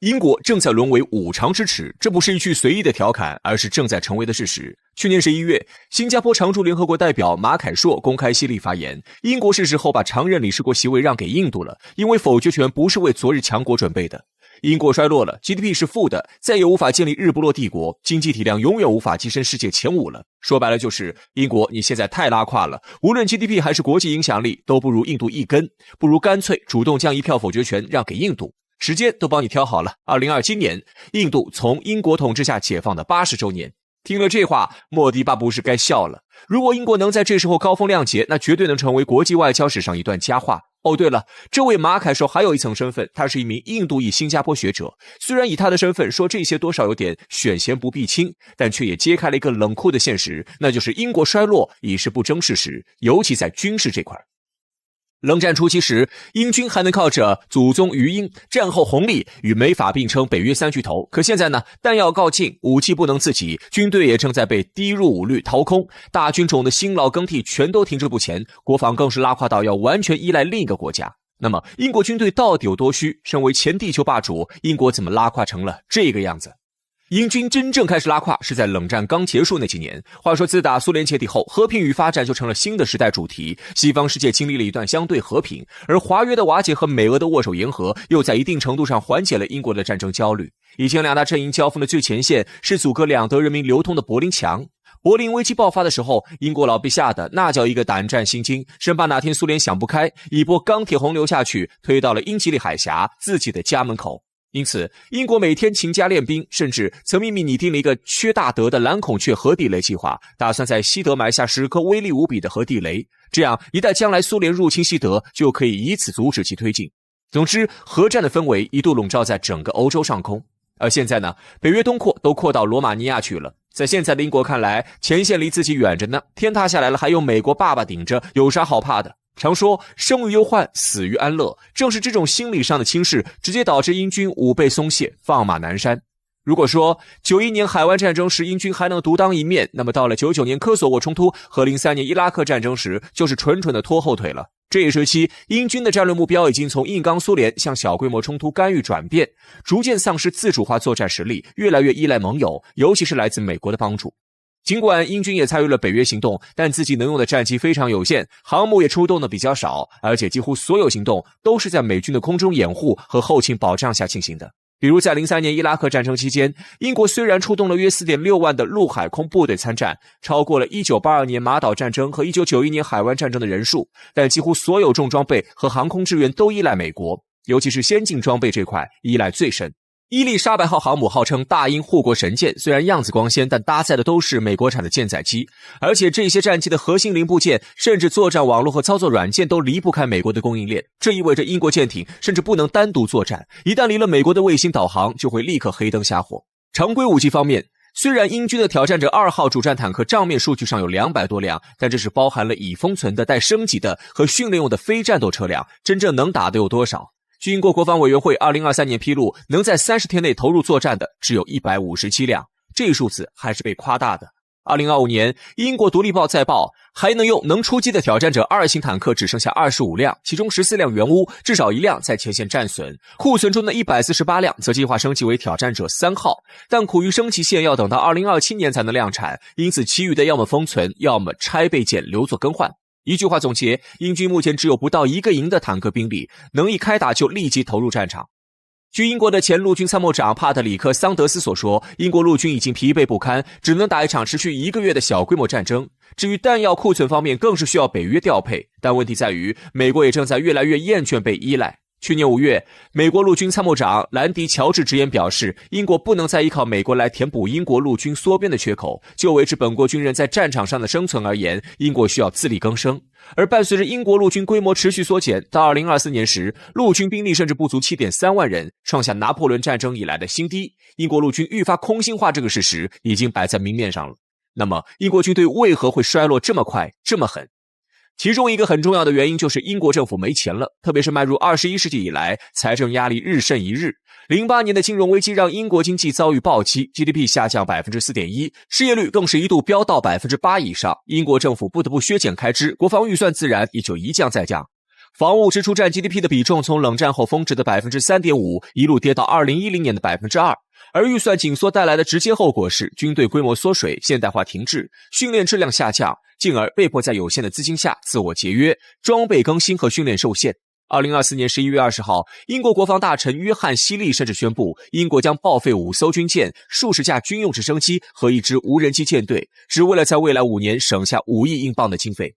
英国正在沦为五常之耻，这不是一句随意的调侃，而是正在成为的事实。去年11月，新加坡常驻联合国代表马凯硕公开犀利发言，英国是时候把常任理事国席位让给印度了，因为否决权不是为昨日强国准备的。英国衰落了， GDP 是负的，再也无法建立日不落帝国，经济体量永远无法跻身世界前5了。说白了就是英国你现在太拉胯了，无论 GDP 还是国际影响力都不如印度一根，不如干脆主动将一票否决权让给印度。时间都帮你挑好了，2027年，印度从英国统治下解放的80周年。听了这话，莫迪爸不是该笑了。如果英国能在这时候高风亮节，那绝对能成为国际外交史上一段佳话。哦，对了，这位马凯硕还有一层身份，他是一名印度裔新加坡学者。虽然以他的身份说这些多少有点选贤不避亲，但却也揭开了一个冷酷的现实，那就是英国衰落已是不争事实，尤其在军事这块。冷战初期时，英军还能靠着祖宗余英、战后红利与美法并称北约三巨头。可现在呢，弹药告罄，武器不能自给，军队也正在被低入伍率掏空，大军种的辛劳更替全都停滞不前，国防更是拉胯到要完全依赖另一个国家。那么，英国军队到底有多虚？身为前地球霸主，英国怎么拉胯成了这个样子？英军真正开始拉胯是在冷战刚结束那几年。话说自打苏联解体后，和平与发展就成了新的时代主题。西方世界经历了一段相对和平，而华约的瓦解和美俄的握手言和又在一定程度上缓解了英国的战争焦虑。以前两大阵营交锋的最前线是阻隔两德人民流通的柏林墙。柏林危机爆发的时候，英国老被吓得那叫一个胆战心惊，生怕哪天苏联想不开，一波钢铁洪流下去，推到了英吉利海峡自己的家门口。因此，英国每天勤加练兵，甚至曾秘密拟定了一个缺大德的蓝孔雀核地雷计划，打算在西德埋下10颗威力无比的核地雷，这样一旦将来苏联入侵西德，就可以以此阻止其推进。总之，核战的氛围一度笼罩在整个欧洲上空。而现在呢，北约东扩都扩到罗马尼亚去了。在现在的英国看来，前线离自己远着呢，天塌下来了还有美国爸爸顶着，有啥好怕的？常说生于忧患，死于安乐，正是这种心理上的轻视，直接导致英军武备松懈，放马南山。如果说91年海湾战争时英军还能独当一面，那么到了99年科索沃冲突和03年伊拉克战争时，就是纯纯的拖后腿了。这一时期，英军的战略目标已经从硬刚苏联向小规模冲突干预转变，逐渐丧失自主化作战实力，越来越依赖盟友，尤其是来自美国的帮助。尽管英军也参与了北约行动，但自己能用的战机非常有限，航母也出动的比较少，而且几乎所有行动都是在美军的空中掩护和后勤保障下进行的。比如在03年伊拉克战争期间，英国虽然出动了约 4.6 万的陆海空部队参战，超过了1982年马岛战争和1991年海湾战争的人数，但几乎所有重装备和航空支援都依赖美国，尤其是先进装备这块依赖最深。伊丽莎白号航母号称大英护国神舰，虽然样子光鲜，但搭载的都是美国产的舰载机，而且这些战机的核心零部件甚至作战网络和操作软件都离不开美国的供应链。这意味着英国舰艇甚至不能单独作战，一旦离了美国的卫星导航，就会立刻黑灯瞎火。常规武器方面，虽然英军的挑战者2号主战坦克账面数据上有200多辆，但这是包含了已封存的待升级的和训练用的非战斗车辆，真正能打的有多少？据英国国防委员会2023年披露，能在30天内投入作战的只有157辆，这一数字还是被夸大的。2025年，英国独立报再报，还能出击的挑战者2型坦克只剩下25辆，其中14辆原屋，至少1辆在前线战损，库存中的148辆则计划升级为挑战者3号，但苦于升级线要等到2027年才能量产，因此其余的要么封存，要么拆备件留作更换。一句话总结，英军目前只有不到1个营的坦克兵力，能一开打就立即投入战场。据英国的前陆军参谋长帕特里克·桑德斯所说，英国陆军已经疲惫不堪，只能打一场持续1个月的小规模战争。至于弹药库存方面，更是需要北约调配，但问题在于，美国也正在越来越厌倦被依赖。去年5月，美国陆军参谋长兰迪·乔治直言表示，英国不能再依靠美国来填补英国陆军缩编的缺口，就维持本国军人在战场上的生存而言，英国需要自力更生。而伴随着英国陆军规模持续缩减，到2024年时，陆军兵力甚至不足 7.3 万人，创下拿破仑战争以来的新低。英国陆军愈发空心化这个事实已经摆在明面上了。那么，英国军队为何会衰落这么快，这么狠？其中一个很重要的原因就是英国政府没钱了，特别是迈入21世纪以来，财政压力日甚一日。08年的金融危机让英国经济遭遇暴击， GDP 下降 4.1%， 失业率更是一度飙到 8% 以上，英国政府不得不削减开支，国防预算自然也就一降再降。防务支出占 GDP 的比重从冷战后峰值的 3.5% 一路跌到2010年的 2%， 而预算紧缩带来的直接后果是军队规模缩水、现代化停滞、训练质量下降，进而被迫在有限的资金下自我节约，装备更新和训练受限。2024年11月20号，英国国防大臣约翰希利甚至宣布，英国将报废5艘军舰、数十架军用直升机和1支无人机舰队，只为了在未来5年省下5亿英镑的经费。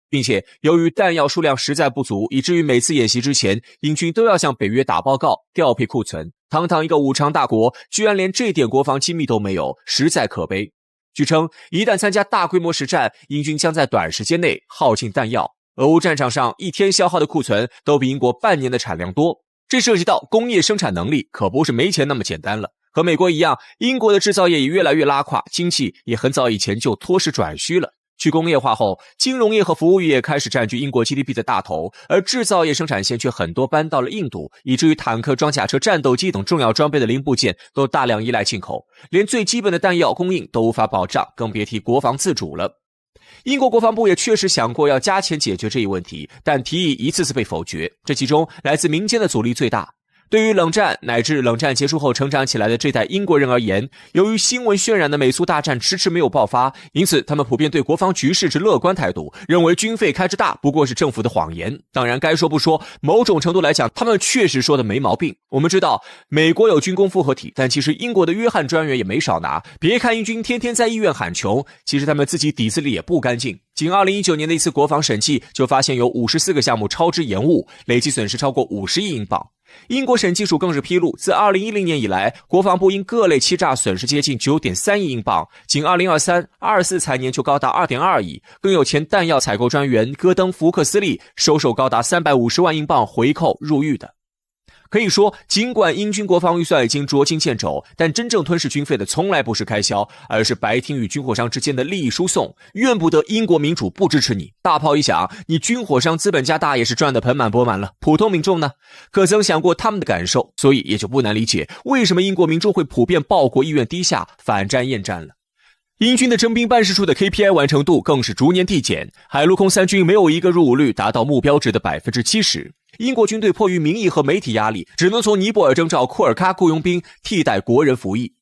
并且由于弹药数量实在不足，以至于每次演习之前，英军都要向北约打报告调配库存。堂堂一个5常大国，居然连这点国防机密都没有，实在可悲。据称，一旦参加大规模实战，英军将在短时间内耗尽弹药。俄乌战场上一天消耗的库存都比英国半年的产量多，这涉及到工业生产能力，可不是没钱那么简单了。和美国一样，英国的制造业也越来越拉垮，经济也很早以前就脱实转虚了。去工业化后，金融业和服务业开始占据英国 GDP 的大头，而制造业生产线却很多搬到了印度，以至于坦克、装甲车、战斗机等重要装备的零部件都大量依赖进口，连最基本的弹药供应都无法保障，更别提国防自主了。英国国防部也确实想过要加钱解决这一问题，但提议一次次被否决，这其中来自民间的阻力最大。对于冷战乃至冷战结束后成长起来的这代英国人而言，由于新闻渲染的美苏大战迟迟没有爆发，因此他们普遍对国防局势持乐观态度，认为军费开支大不过是政府的谎言。当然该说不说，某种程度来讲，他们确实说的没毛病。我们知道美国有军工复合体，但其实英国的约翰专员也没少拿。别看英军天天在医院喊穷，其实他们自己底子里也不干净。仅2019年的一次国防审计就发现有54个项目超支延误，累计损失超过50亿英镑。英国审计署更是披露，自2010年以来，国防部因各类欺诈损失接近 9.3 亿英镑，仅2023-24财年就高达 2.2 亿，更有前弹药采购专员戈登·福克斯利收受高达350万英镑回扣入狱的。可以说，尽管英军国防预算已经捉襟见肘，但真正吞噬军费的从来不是开销，而是白厅与军火商之间的利益输送。怨不得英国民主不支持你，大炮一响，你军火商资本家大也是赚得盆满钵满了。普通民众呢，可曾想过他们的感受？所以也就不难理解，为什么英国民众会普遍报国意愿低下，反战厌战了。英军的征兵办事处的 KPI 完成度更是逐年递减，海陆空三军没有一个入伍率达到目标值的 70%。英国军队迫于民意和媒体压力，只能从尼泊尔征召库尔喀雇佣兵替代国人服役。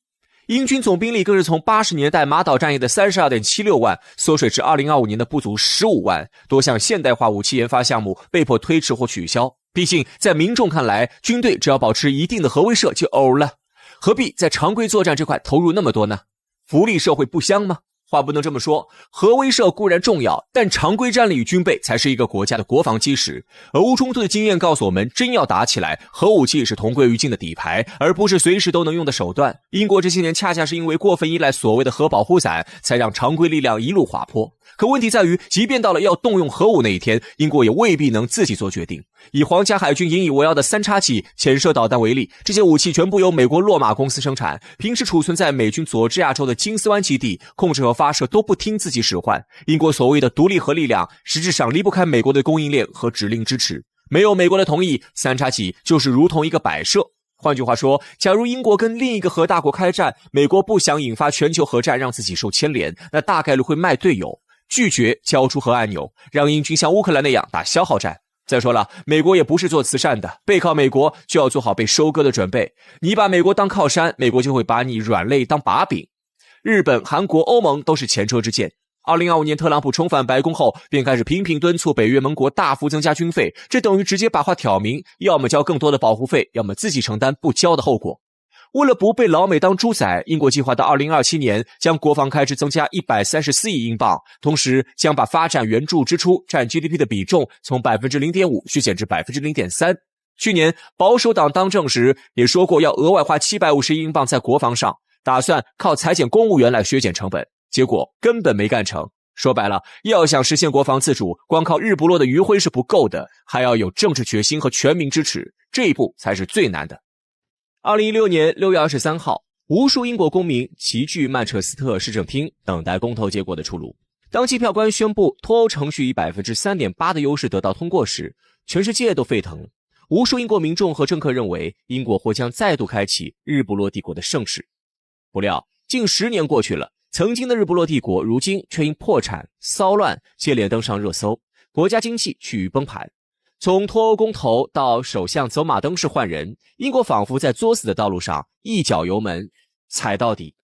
英军总兵力更是从80年代马岛战役的 32.76 万缩水至2025年的不足15万，多项现代化武器研发项目被迫推迟或取消。毕竟在民众看来，军队只要保持一定的核威慑就 OK 了，何必在常规作战这块投入那么多呢？福利社会不香吗？话不能这么说，核威慑固然重要，但常规战力与军备才是一个国家的国防基石。俄乌冲突的经验告诉我们，真要打起来，核武器是同归于尽的底牌，而不是随时都能用的手段。英国这些年恰恰是因为过分依赖所谓的核保护伞，才让常规力量一路滑坡。可问题在于，即便到了要动用核武那一天，英国也未必能自己做决定。以皇家海军引以为傲的3叉戟潜射导弹为例，这些武器全部由美国洛马公司生产，平时储存在美军佐治亚州的金斯湾基地，控制和发射都不听自己使唤。英国所谓的独立核力量，实质上离不开美国的供应链和指令支持。没有美国的同意，3叉戟就是如同一个摆设。换句话说，假如英国跟另一个核大国开战，美国不想引发全球核战让自己受牵连，那大概率会卖队友，拒绝交出核按钮，让英军像乌克兰那样打消耗战。再说了，美国也不是做慈善的，背靠美国就要做好被收割的准备。你把美国当靠山，美国就会把你软肋当把柄。日本、韩国、欧盟都是前车之鉴。2025年特朗普重返白宫后，便开始频频敦促北约盟国大幅增加军费，这等于直接把话挑明，要么交更多的保护费，要么自己承担不交的后果。为了不被老美当猪仔，英国计划到2027年将国防开支增加134亿英镑，同时将把发展援助支出占 GDP 的比重从 0.5% 削减至 0.3%。去年保守党当政时也说过要额外花750亿英镑在国防上，打算靠裁减公务员来削减成本，结果根本没干成。说白了，要想实现国防自主，光靠日不落的余晖是不够的，还要有政治决心和全民支持，这一步才是最难的。2016年6月23号，无数英国公民齐聚曼彻斯特市政厅，等待公投结果的出炉。当计票官宣布脱欧程序以 3.8% 的优势得到通过时，全世界都沸腾了。无数英国民众和政客认为，英国或将再度开启日不落帝国的盛世。不料，近10年过去了，曾经的日不落帝国如今却因破产、骚乱接连登上热搜，国家经济趋于崩盘。从脱欧公投到首相走马灯式换人，英国仿佛在作死的道路上一脚油门踩到底。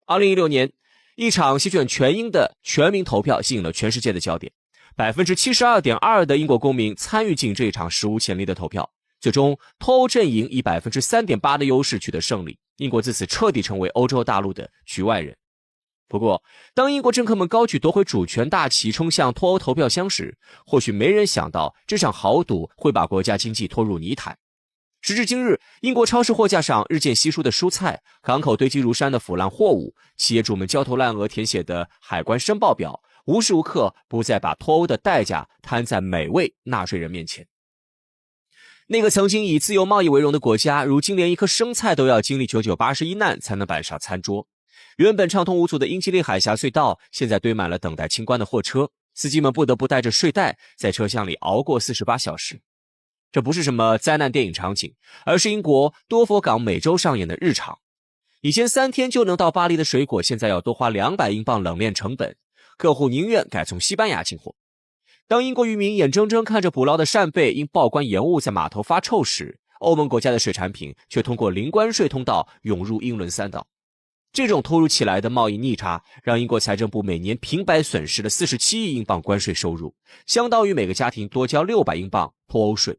2016年，一场席卷全英的全民投票吸引了全世界的焦点。72.2% 的英国公民参与进这一场史无前例的投票，最终脱欧阵营以 3.8% 的优势取得胜利，英国自此彻底成为欧洲大陆的局外人。不过，当英国政客们高举夺回主权大旗冲向脱欧投票箱时，或许没人想到这场豪赌会把国家经济拖入泥潭。时至今日，英国超市货架上日渐稀疏的蔬菜，港口堆积如山的腐烂货物，企业主们焦头烂额填写的海关申报表，无时无刻不再把脱欧的代价摊在每位纳税人面前。那个曾经以自由贸易为荣的国家，如今连一颗生菜都要经历9981难才能摆上餐桌。原本畅通无阻的英吉利海峡隧道，现在堆满了等待清关的货车，司机们不得不带着睡袋在车厢里熬过48小时。这不是什么灾难电影场景，而是英国多佛港每周上演的日常。以前3天就能到巴黎的水果，现在要多花200英镑冷链成本，客户宁愿改从西班牙进货。当英国渔民眼睁睁看着捕捞的扇贝因报关延误在码头发臭时，欧盟国家的水产品却通过零关税通道涌入英伦三岛。这种突如其来的贸易逆差，让英国财政部每年平白损失了47亿英镑关税收入，相当于每个家庭多交600英镑脱欧税。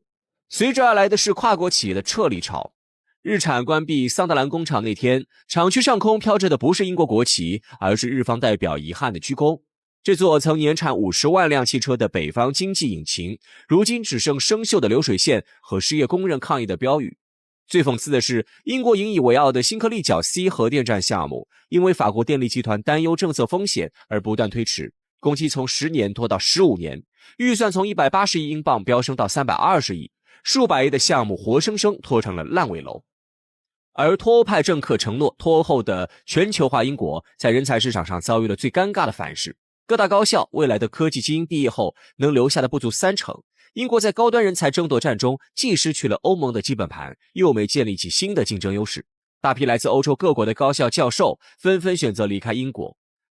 随之而来的是跨国企业的撤离潮。日产关闭桑德兰工厂那天，厂区上空飘着的不是英国国旗，而是日方代表遗憾的鞠躬。这座曾年产50万辆汽车的北方经济引擎，如今只剩生锈的流水线和失业工人抗议的标语。最讽刺的是，英国引以为傲的新克利角 C 核电站项目，因为法国电力集团担忧政策风险而不断推迟，工期从10年拖到15年，预算从180亿英镑飙升到320亿，数百亿的项目活生生拖成了烂尾楼。而脱欧派政客承诺脱欧后的全球化英国，在人才市场上遭遇了最尴尬的反噬。各大高校未来的科技精英毕业后能留下的不足30%。英国在高端人才争夺战中，既失去了欧盟的基本盘，又没建立起新的竞争优势。大批来自欧洲各国的高校教授纷纷选择离开英国，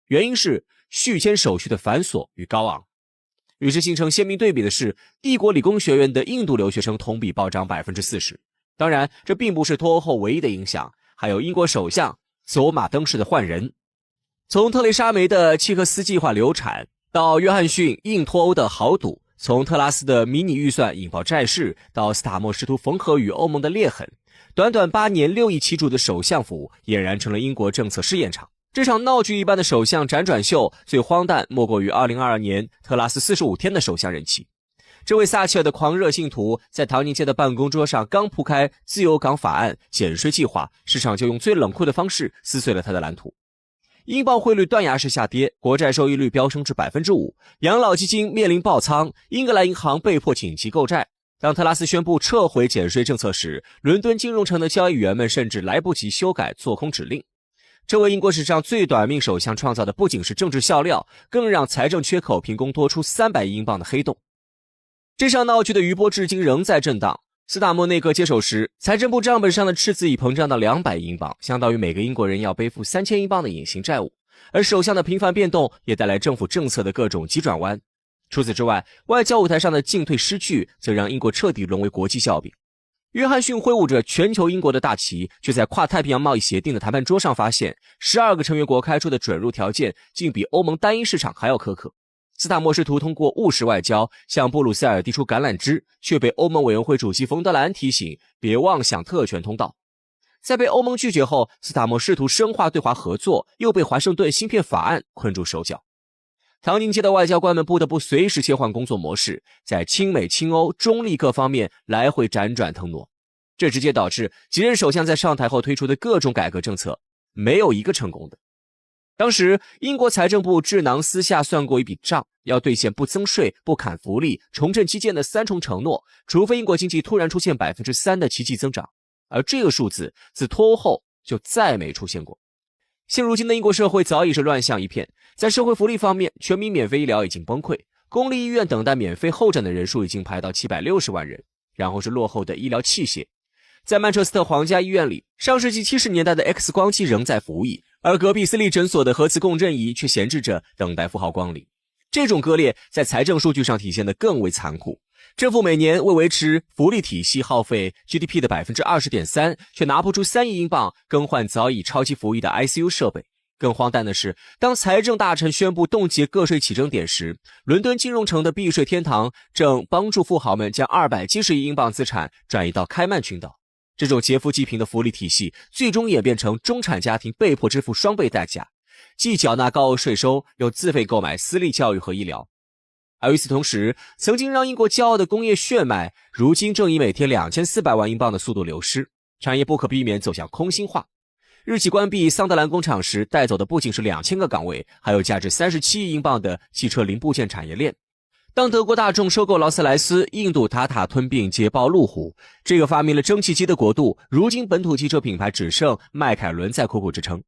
原因是续签手续的繁琐与高昂。与之形成鲜明对比的是，帝国理工学院的印度留学生同比暴涨 40%。当然，这并不是脱欧后唯一的影响，还有英国首相走马灯式的换人。从特蕾莎梅的契诃斯计划流产，到约翰逊硬脱欧的豪赌，从特拉斯的迷你预算引爆债市，到斯塔默试图缝合与欧盟的裂痕，短短8年6亿起主的首相府俨然成了英国政策试验场。这场闹剧一般的首相辗转秀，最荒诞莫过于2022年特拉斯45天的首相任期。这位撒切尔的狂热信徒在唐宁街的办公桌上刚铺开自由港法案减税计划，市场就用最冷酷的方式撕碎了他的蓝图。英镑汇率断崖式下跌，国债收益率飙升至 5%， 养老基金面临爆仓，英格兰银行被迫紧急购债。当特拉斯宣布撤回减税政策时，伦敦金融城的交易员们甚至来不及修改做空指令。这位英国史上最短命首相创造的不仅是政治笑料，更让财政缺口凭空多出300亿英镑的黑洞。这场闹剧的余波至今仍在震荡。斯塔默内阁接手时，财政部账本上的赤字已膨胀到200亿英镑，相当于每个英国人要背负3000英镑的隐形债务。而首相的频繁变动也带来政府政策的各种急转弯。除此之外，外交舞台上的进退失据则让英国彻底沦为国际笑柄。约翰逊挥舞着全球英国的大旗，却在跨太平洋贸易协定的谈判桌上发现12个成员国开出的准入条件竟比欧盟单一市场还要苛刻。斯塔默试图通过务实外交向布鲁塞尔递出橄榄枝，却被欧盟委员会主席冯德兰提醒别妄想特权通道。在被欧盟拒绝后，斯塔默试图深化对华合作，又被华盛顿芯片法案困住手脚。唐宁街的外交官们不得不随时切换工作模式，在亲美亲欧中立各方面来回辗转腾挪。这直接导致几任首相在上台后推出的各种改革政策没有一个成功的。当时英国财政部智囊私下算过一笔账，要兑现不增税、不砍福利、重振基建的3重承诺，除非英国经济突然出现 3% 的奇迹增长。而这个数字自脱欧后就再没出现过。现如今的英国社会早已是乱象一片，在社会福利方面，全民免费医疗已经崩溃，公立医院等待免费候诊的人数已经排到760万人，然后是落后的医疗器械。在曼彻斯特皇家医院里，上世纪70年代的 X 光机仍在服役，而隔壁私立诊所的核磁共振仪却闲置着等待富豪光临。这种割裂在财政数据上体现得更为残酷。政府每年为维持福利体系耗费 GDP 的 20.3%， 却拿不出3亿英镑更换早已超期服役的 ICU 设备。更荒诞的是，当财政大臣宣布冻结个税起征点时，伦敦金融城的避税天堂正帮助富豪们将270亿英镑资产转移到开曼群岛。这种劫富济贫的福利体系最终演变成中产家庭被迫支付双倍代价，既缴纳高额税收，又自费购买私立教育和医疗。而与此同时，曾经让英国骄傲的工业血脉，如今正以每天2400万英镑的速度流失，产业不可避免走向空心化。日企关闭桑德兰工厂时，带走的不仅是2000个岗位，还有价值37亿英镑的汽车零部件产业链。当德国大众收购劳斯莱斯，印度塔塔吞并捷豹路虎，这个发明了蒸汽机的国度，如今本土汽车品牌只剩迈凯伦在苦苦支撑。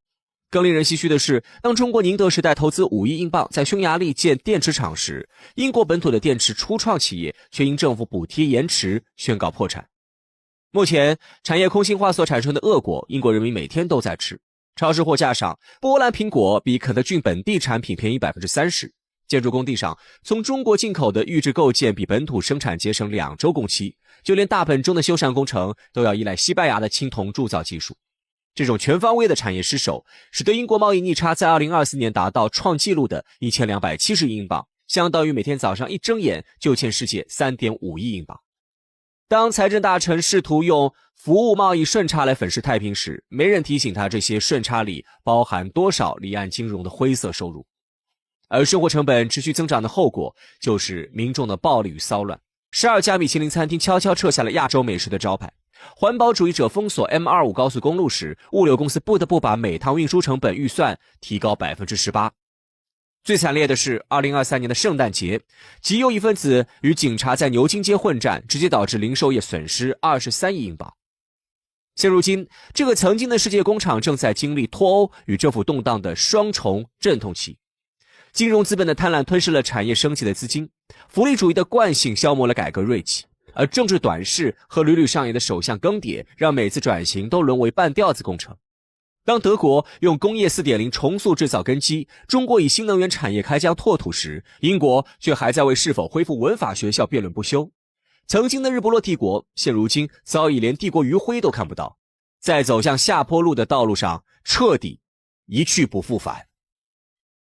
更令人唏嘘的是，当中国宁德时代投资5亿英镑在匈牙利建电池厂时，英国本土的电池初创企业却因政府补贴延迟宣告破产。目前产业空心化所产生的恶果，英国人民每天都在吃。超市货架上，波兰苹果比肯德郡本地产品便宜 30%。建筑工地上，从中国进口的预制构件比本土生产节省2周工期，就连大本钟的修缮工程都要依赖西班牙的青铜铸造技术。这种全方位的产业失守，使得英国贸易逆差在2024年达到创纪录的1270亿英镑，相当于每天早上一睁眼就欠世界 3.5 亿英镑。当财政大臣试图用服务贸易顺差来粉饰太平时，没人提醒他这些顺差里包含多少离岸金融的灰色收入。而生活成本持续增长的后果，就是民众的暴力与骚乱。12家米其林餐厅悄悄撤下了亚洲美食的招牌。环保主义者封锁 M25 高速公路时，物流公司不得不把每趟运输成本预算提高 18%。最惨烈的是2023年的圣诞节，极右翼分子与警察在牛津街混战，直接导致零售业损失23亿英镑。现如今，这个曾经的世界工厂正在经历脱欧与政府动荡的双重阵痛期。金融资本的贪婪吞噬了产业升级的资金，福利主义的惯性消磨了改革锐气，而政治短视和屡屡上演的首相更迭，让每次转型都沦为半吊子工程。当德国用工业 4.0 重塑制造根基，中国以新能源产业开疆拓土时，英国却还在为是否恢复文法学校辩论不休。曾经的日不落帝国，现如今早已连帝国余晖都看不到，在走向下坡路的道路上彻底一去不复返。